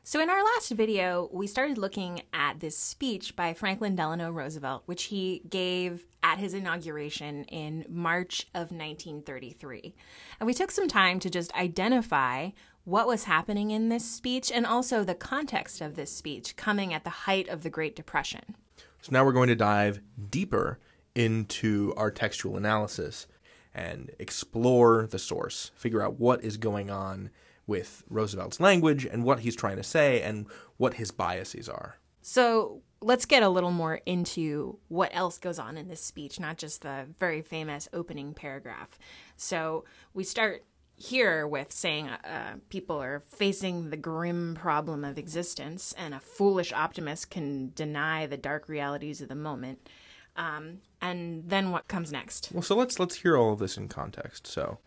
So in our last video, we started looking at this speech by Franklin Delano Roosevelt, which he gave at his inauguration in March of 1933. And we took some time to just identify what was happening in this speech and also the context of this speech coming at the height of the Great Depression. So now we're going to dive deeper into our textual analysis and explore the source, figure out what is going on with Roosevelt's language and what he's trying to say and what his biases are. So let's get a little more into what else goes on in this speech, not just the very famous opening paragraph. So we start here with saying people are facing the grim problem of existence, and a foolish optimist can deny the dark realities of the moment. And then what comes next? Well, so let's hear all of this in context. So,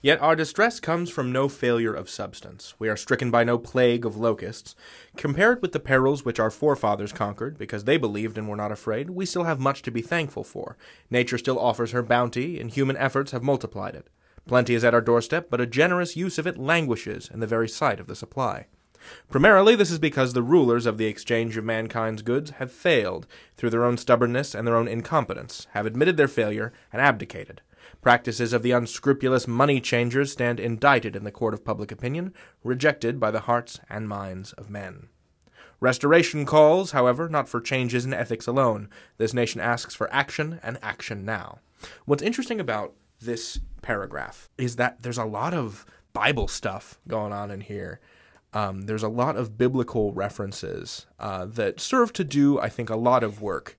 yet our distress comes from no failure of substance. We are stricken by no plague of locusts. Compared with the perils which our forefathers conquered, because they believed and were not afraid, we still have much to be thankful for. Nature still offers her bounty, and human efforts have multiplied it. Plenty is at our doorstep, but a generous use of it languishes in the very sight of the supply. Primarily, this is because the rulers of the exchange of mankind's goods have failed through their own stubbornness and their own incompetence, have admitted their failure, and abdicated. Practices of the unscrupulous money changers stand indicted in the court of public opinion, rejected by the hearts and minds of men. Restoration calls, however, not for changes in ethics alone. This nation asks for action, and action now. What's interesting about this paragraph is that there's a lot of Bible stuff going on in here. There's a lot of biblical references that serve to do, I think, a lot of work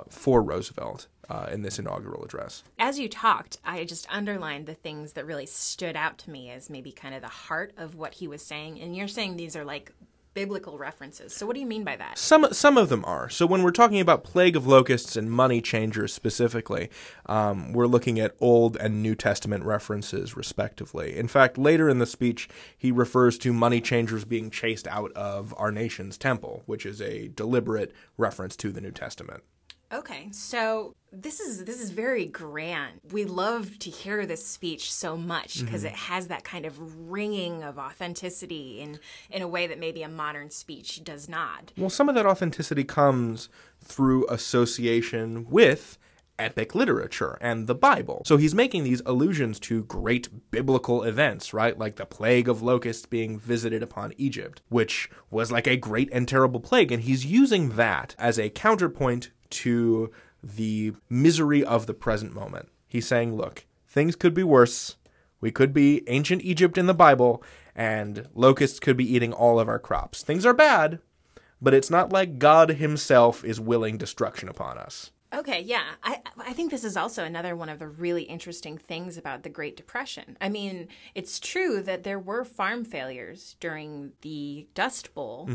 for Roosevelt in this inaugural address. As you talked, I just underlined the things that really stood out to me as maybe kind of the heart of what he was saying. And you're saying these are like biblical references. So what do you mean by that? Some of them are. So when we're talking about plague of locusts and money changers specifically, we're looking at Old and New Testament references respectively. In fact, later in the speech, he refers to money changers being chased out of our nation's temple, which is a deliberate reference to the New Testament. Okay, so this is very grand. We love to hear this speech so much because it has that kind of ringing of authenticity in a way that maybe a modern speech does not. Well, some of that authenticity comes through association with epic literature and the Bible. So he's making these allusions to great biblical events, right? Like the plague of locusts being visited upon Egypt, which was like a great and terrible plague. And he's using that as a counterpoint to the misery of the present moment. He's saying, look, things could be worse. We could be ancient Egypt in the Bible, and locusts could be eating all of our crops. Things are bad, but it's not like God himself is willing destruction upon us. Okay, yeah. I think this is also another one of the really interesting things about the Great Depression. I mean, it's true that there were farm failures during the Dust Bowl,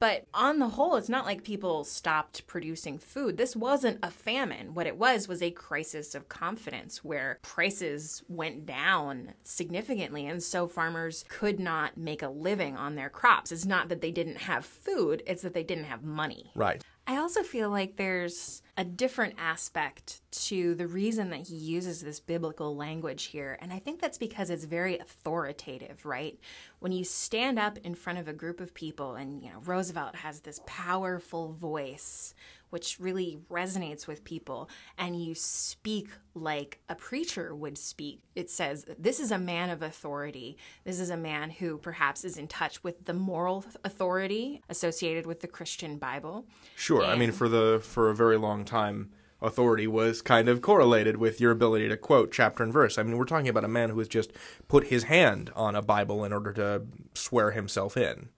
but on the whole, it's not like people stopped producing food. This wasn't a famine. What it was a crisis of confidence where prices went down significantly, and so farmers could not make a living on their crops. It's not that they didn't have food, it's that they didn't have money. Right. I also feel like there's a different aspect to the reason that he uses this biblical language here, and I think that's because it's very authoritative, right? When you stand up in front of a group of people, and Roosevelt has this powerful voice which really resonates with people, and you speak like a preacher would speak. It says, this is a man of authority. This is a man who perhaps is in touch with the moral authority associated with the Christian Bible. Sure. I mean, for a very long time, authority was kind of correlated with your ability to quote chapter and verse. I mean, we're talking about a man who has just put his hand on a Bible in order to swear himself in.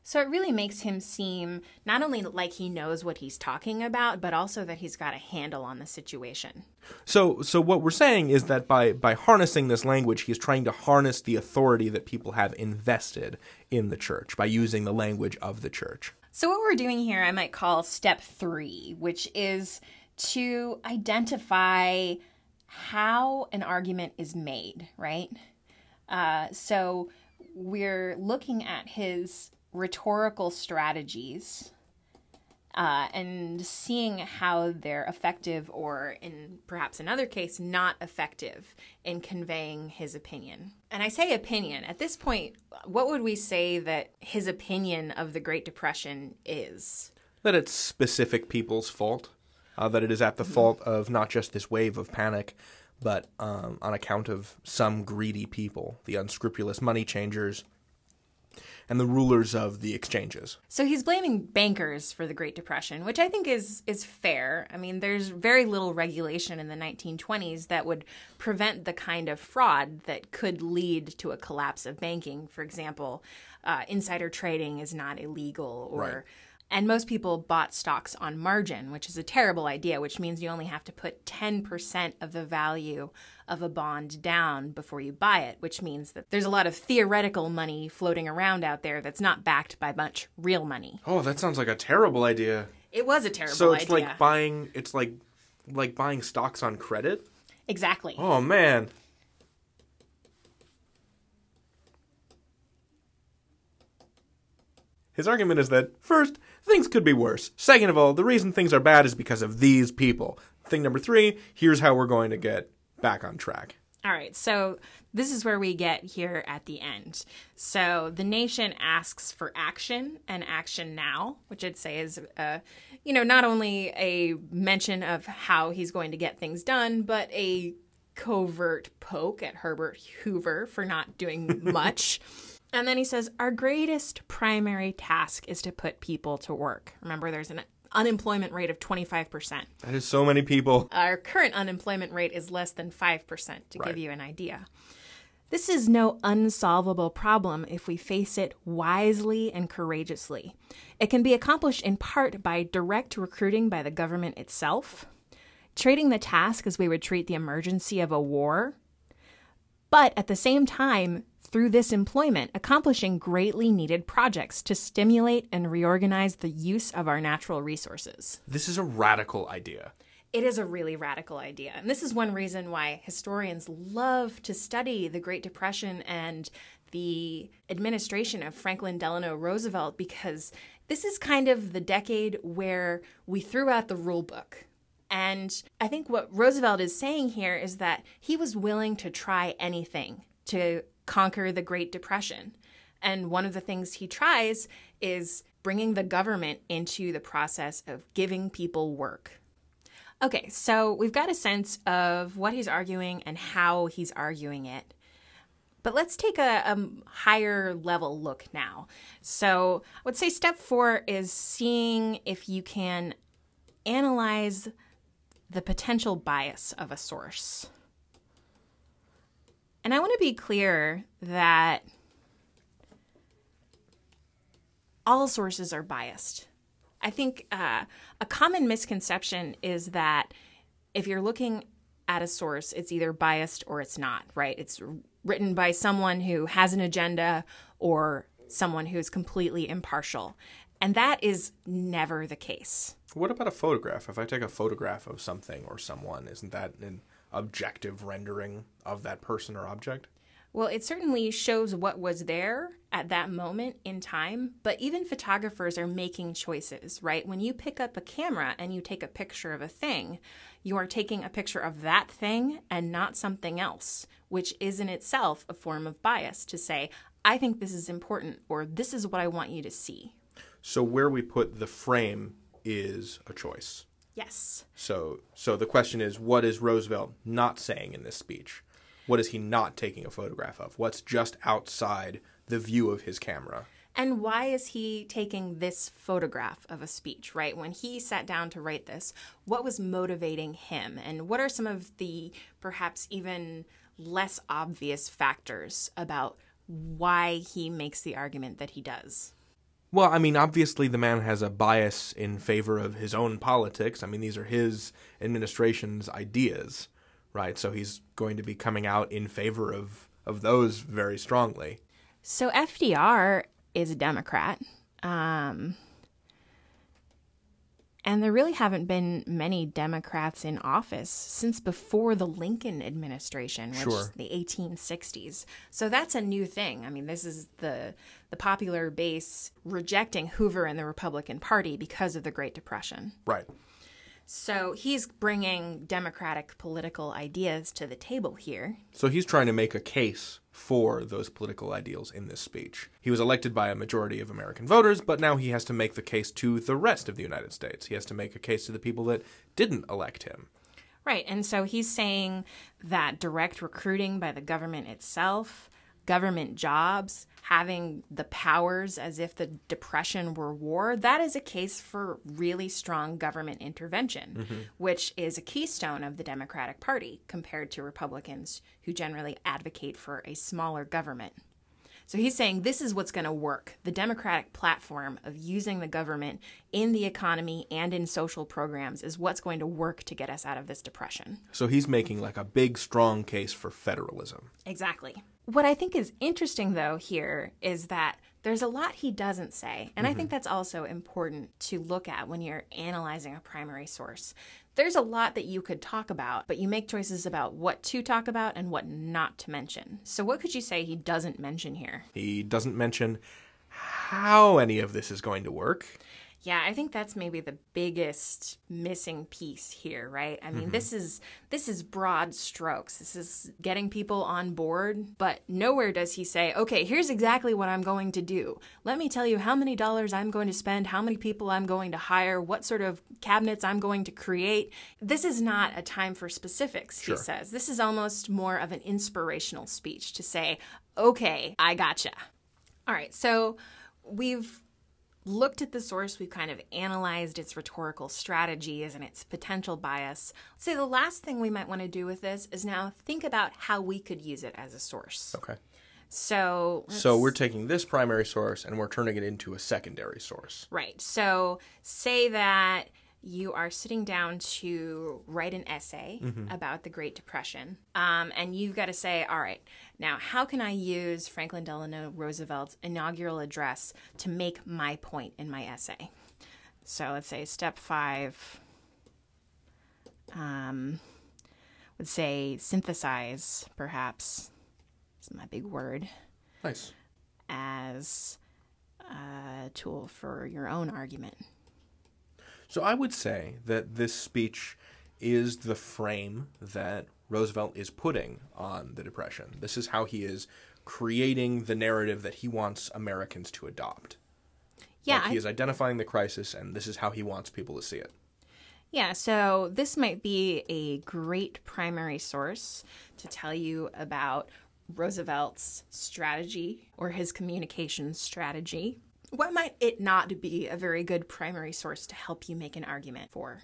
So it really makes him seem not only like he knows what he's talking about, but also that he's got a handle on the situation. So what we're saying is that by harnessing this language, he's trying to harness the authority that people have invested in the church by using the language of the church. So what we're doing here I might call step 3, which is to identify how an argument is made, right? So we're looking at his rhetorical strategies and seeing how they're effective or, in perhaps another case, not effective in conveying his opinion. And I say opinion. At this point, what would we say that his opinion of the Great Depression is? That it's specific people's fault. That it is at the fault of not just this wave of panic, but on account of some greedy people, the unscrupulous money changers, and the rulers of the exchanges. So he's blaming bankers for the Great Depression, which I think is fair. I mean, there's very little regulation in the 1920s that would prevent the kind of fraud that could lead to a collapse of banking. For example, insider trading is not illegal, or... Right. And most people bought stocks on margin, which is a terrible idea, which means you only have to put 10% of the value of a bond down before you buy it, which means that there's a lot of theoretical money floating around out there that's not backed by much real money. Oh, that sounds like a terrible idea. It was a terrible idea. So it's like buying stocks on credit? Exactly. Oh, man. His argument is that, first, things could be worse. Second of all, the reason things are bad is because of these people. Thing number 3, here's how we're going to get back on track. All right, so this is where we get here at the end. So the nation asks for action, and action now, which I'd say is, not only a mention of how he's going to get things done, but a covert poke at Herbert Hoover for not doing much. And then he says, our greatest primary task is to put people to work. Remember, there's an unemployment rate of 25%. That is so many people. Our current unemployment rate is less than 5%, to give you an idea. This is no unsolvable problem if we face it wisely and courageously. It can be accomplished in part by direct recruiting by the government itself, treating the task as we would treat the emergency of a war, but at the same time, through this employment, accomplishing greatly needed projects to stimulate and reorganize the use of our natural resources. This is a radical idea. It is a really radical idea. And this is one reason why historians love to study the Great Depression and the administration of Franklin Delano Roosevelt, because this is kind of the decade where we threw out the rule book. And I think what Roosevelt is saying here is that he was willing to try anything to conquer the Great Depression. And one of the things he tries is bringing the government into the process of giving people work. Okay, so we've got a sense of what he's arguing and how he's arguing it. But let's take a higher level look now. So I would say step 4 is seeing if you can analyze the potential bias of a source. And I want to be clear that all sources are biased. I think a common misconception is that if you're looking at a source, it's either biased or it's not, right? It's written by someone who has an agenda or someone who's completely impartial. And that is never the case. What about a photograph? If I take a photograph of something or someone, isn't that an objective rendering of that person or object? Well, it certainly shows what was there at that moment in time, but even photographers are making choices, right? When you pick up a camera and you take a picture of a thing, you are taking a picture of that thing and not something else, which is in itself a form of bias to say, I think this is important, or this is what I want you to see. So where we put the frame is a choice. Yes. So the question is, what is Roosevelt not saying in this speech? What is he not taking a photograph of? What's just outside the view of his camera? And why is he taking this photograph of a speech, right? When he sat down to write this, what was motivating him? And what are some of the perhaps even less obvious factors about why he makes the argument that he does? Well, I mean, obviously the man has a bias in favor of his own politics. I mean, these are his administration's ideas, right? So he's going to be coming out in favor of those very strongly. So FDR is a Democrat. And there really haven't been many Democrats in office since before the Lincoln administration, which is the 1860s. So that's a new thing. I mean, this is the popular base rejecting Hoover and the Republican Party because of the Great Depression. Right. So he's bringing democratic political ideas to the table here. So he's trying to make a case for those political ideals in this speech. He was elected by a majority of American voters, but now he has to make the case to the rest of the United States. He has to make a case to the people that didn't elect him. Right, and so he's saying that direct recruiting by the government itself, government jobs, having the powers as if the Depression were war, that is a case for really strong government intervention, which is a keystone of the Democratic Party compared to Republicans who generally advocate for a smaller government. So he's saying this is what's going to work. The Democratic platform of using the government in the economy and in social programs is what's going to work to get us out of this depression. So he's making like a big, strong case for federalism. Exactly. What I think is interesting, though, here is that there's a lot he doesn't say. And I think that's also important to look at when you're analyzing a primary source. There's a lot that you could talk about, but you make choices about what to talk about and what not to mention. So what could you say he doesn't mention here? He doesn't mention how any of this is going to work. Yeah, I think that's maybe the biggest missing piece here, right? I mean, this is broad strokes. This is getting people on board, but nowhere does he say, okay, here's exactly what I'm going to do. Let me tell you how many dollars I'm going to spend, how many people I'm going to hire, what sort of cabinets I'm going to create. This is not a time for specifics, he says. This is almost more of an inspirational speech to say, okay, I gotcha. All right, so we've looked at the source, we've kind of analyzed its rhetorical strategies and its potential bias. Let's say the last thing we might want to do with this is now think about how we could use it as a source. Okay. So we're taking this primary source and we're turning it into a secondary source. Right. So say that you are sitting down to write an essay about the Great Depression, and you've got to say, all right, now how can I use Franklin Delano Roosevelt's inaugural address to make my point in my essay? So let's say step 5 would say synthesize, perhaps, this is my big word, Nice. as a tool for your own argument. So I would say that this speech is the frame that Roosevelt is putting on the Depression. This is how he is creating the narrative that he wants Americans to adopt. Yeah, Like he is identifying the crisis, and this is how he wants people to see it. Yeah, so this might be a great primary source to tell you about Roosevelt's strategy or his communication strategy. What might it not be a very good primary source to help you make an argument for?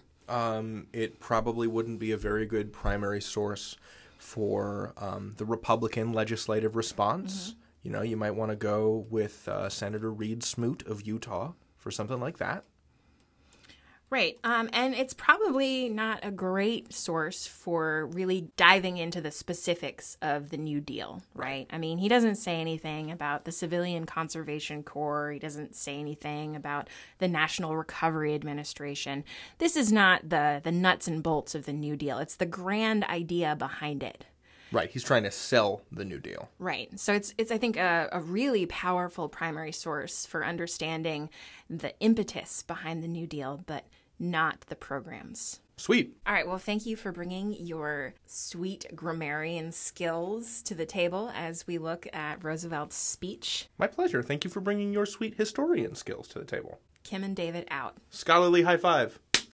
It probably wouldn't be a very good primary source for the Republican legislative response. You know, you might want to go with Senator Reed Smoot of Utah for something like that. Right. And it's probably not a great source for really diving into the specifics of the New Deal, right? I mean, he doesn't say anything about the Civilian Conservation Corps. He doesn't say anything about the National Recovery Administration. This is not the nuts and bolts of the New Deal. It's the grand idea behind it. Right. He's trying to sell the New Deal. Right. So it's I think, a really powerful primary source for understanding the impetus behind the New Deal, but not the programs. Sweet. All right. Well, thank you for bringing your sweet grammarian skills to the table as we look at Roosevelt's speech. My pleasure. Thank you for bringing your sweet historian skills to the table. Kim and David out. Scholarly high five.